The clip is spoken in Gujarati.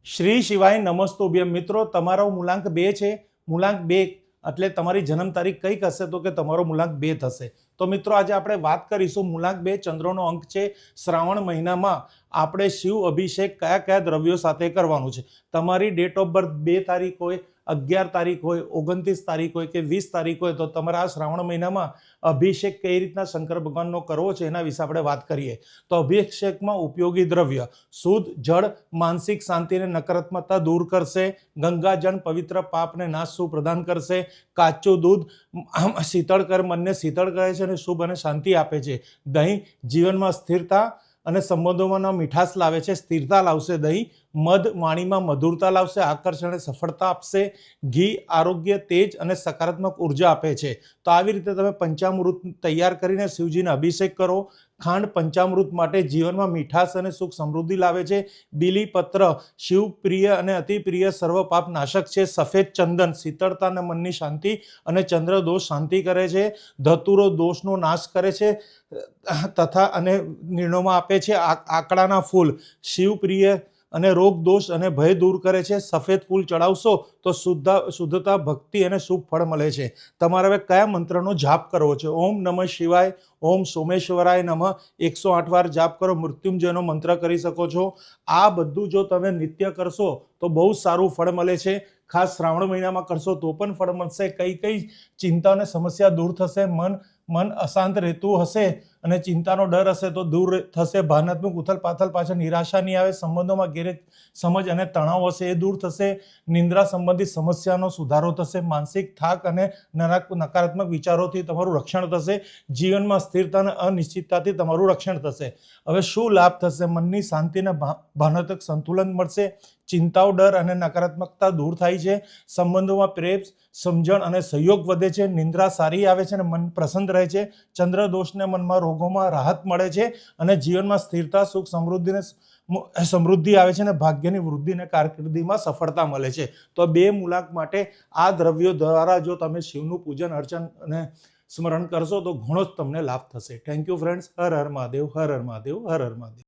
શ્રી શિવાય નમસ્તોભ્યમ મિત્રો, તમારો મૂલાંક 2 છે. મૂલાંક 2 એટલે તમારી જન્મ તારીખ કઈક હશે તો કે તમારો મૂલાંક 2 થશે. તો મિત્રો આજે આપણે વાત કરીશું મૂલાંક 2 ચંદ્રનો અંક છે. શ્રાવણ મહિનામાં આપણે શિવ અભિષેક કયા કયા દ્રવ્યો સાથે કરવાનું છે. તમારી ડેટ ઓફ બર્થ 2 તારીખ હોય, 11 તારીખ હોય, 29 તારીખ હોય કે 20 તારીખ હોય તો તમારે આ શ્રાવણ મહિનામાં અભિષેક કઈ રીતના શંકર ભગવાનનો કરવો છે એના વિશે આપણે વાત કરીએ. તો અભિષેકમાં ઉપયોગી દ્રવ્ય શુદ્ધ જળ માનસિક શાંતિ અને નકારાત્મકતા દૂર કરશે. ગંગાજળ પવિત્ર પાપને નાશ પ્રદાન કરશે. કાચું દૂધ શીતળ કર મનને શીતળ કરે છે અને શુભ અને શાંતિ આપે છે. દહીં જીવનમાં સ્થિરતા અને સંબંધોમાં મીઠાશ લાવે છે, સ્થિરતા લાવશે. દહીં મધ વાણીમાં મધુરતા લાવશે, આકર્ષણ અને સફળતા આપશે. ઘી આરોગ્ય તેજ અને સકારાત્મક ઉર્જા આપે છે. તો આવી રીતે તમે પંચામૃત તૈયાર કરીને શિવજીને અભિષેક કરો. ખાંડ પંચામૃત માટે જીવનમાં મીઠાશ અને સુખ સમૃદ્ધિ લાવે છે. બીલીપત્ર શિવપ્રિય અને અતિપ્રિય સર્વ પાપ નાશક છે. સફેદ ચંદન શીતળતા અને મનની શાંતિ અને ચંદ્ર દોષ શાંતિ કરે છે. ધતુરો દોષનો નાશ કરે છે તથા અને નિર્ણયમાં આપે છે. આકડાના ફૂલ શિવપ્રિય અને રોગ દોષ અને ભય દૂર કરે છે. સફેદ ફૂલ ચડાવશો તો શુદ્ધતા ભક્તિ અને શુભ ફળ મળે છે. તમારે હવે કયા મંત્રનો જાપ કરવો છે? ઓમ નમઃ શિવાય, ઓમ સોમેશ્વરાય નમઃ 108 વાર જાપ કરો. મૃત્યુંજયનો મંત્ર કરી શકો છો. આ બધું જો તમે નિત્ય કરશો તો બહુ સારું ફળ મળે છે. ખાસ શ્રાવણ મહિનામાં કરશો તો પણ ફળ મળશે. કઈ ચિંતા અને સમસ્યા દૂર થશે. મન અશાંત રહેતું હશે અને ચિંતાનો ડર હશે તો દૂર થશે. ભાવનાત્મક ઉથલ પાથલ પાછળ નિરાશા નહીં આવે. સંબંધોમાં ગેરજ સમજ અને તણાવ હશે એ દૂર થશે. નિંદ્રા સંબંધિત સમસ્યાનો સુધારો થશે. માનસિક થાક અને નકારાત્મક વિચારોથી તમારું રક્ષણ થશે. જીવનમાં સ્થિરતા અને અનિશ્ચિતતાથી તમારું રક્ષણ થશે. હવે શું લાભ થશે? મનની શાંતિ અને ભાવનાત્મક સંતુલન મળશે. ચિંતાઓ ડર અને નકારાત્મકતા દૂર થાય છે. સંબંધોમાં પ્રેમ સમજણ અને સહયોગ વધે છે. નિંદ્રા સારી આવે છે અને મન પ્રસન્ન રહે છે. ચંદ્ર દોષને મનમાં રોગોમાં રાહત મળે છે અને જીવનમાં સ્થિરતા સુખ સમૃદ્ધિ આવે છે અને ભાગ્યની વૃદ્ધિ અને કારકિર્દીમાં સફળતા મળે છે. તો 2 મૂલાંક માટે આ દ્રવ્યો દ્વારા જો તમે શિવનું પૂજન અર્ચન અને સ્મરણ કરશો તો ઘણો જ તમને લાભ થશે. Thank you friends. Har Har Mahadev, Har Har Mahadev, Har Har Mahadev.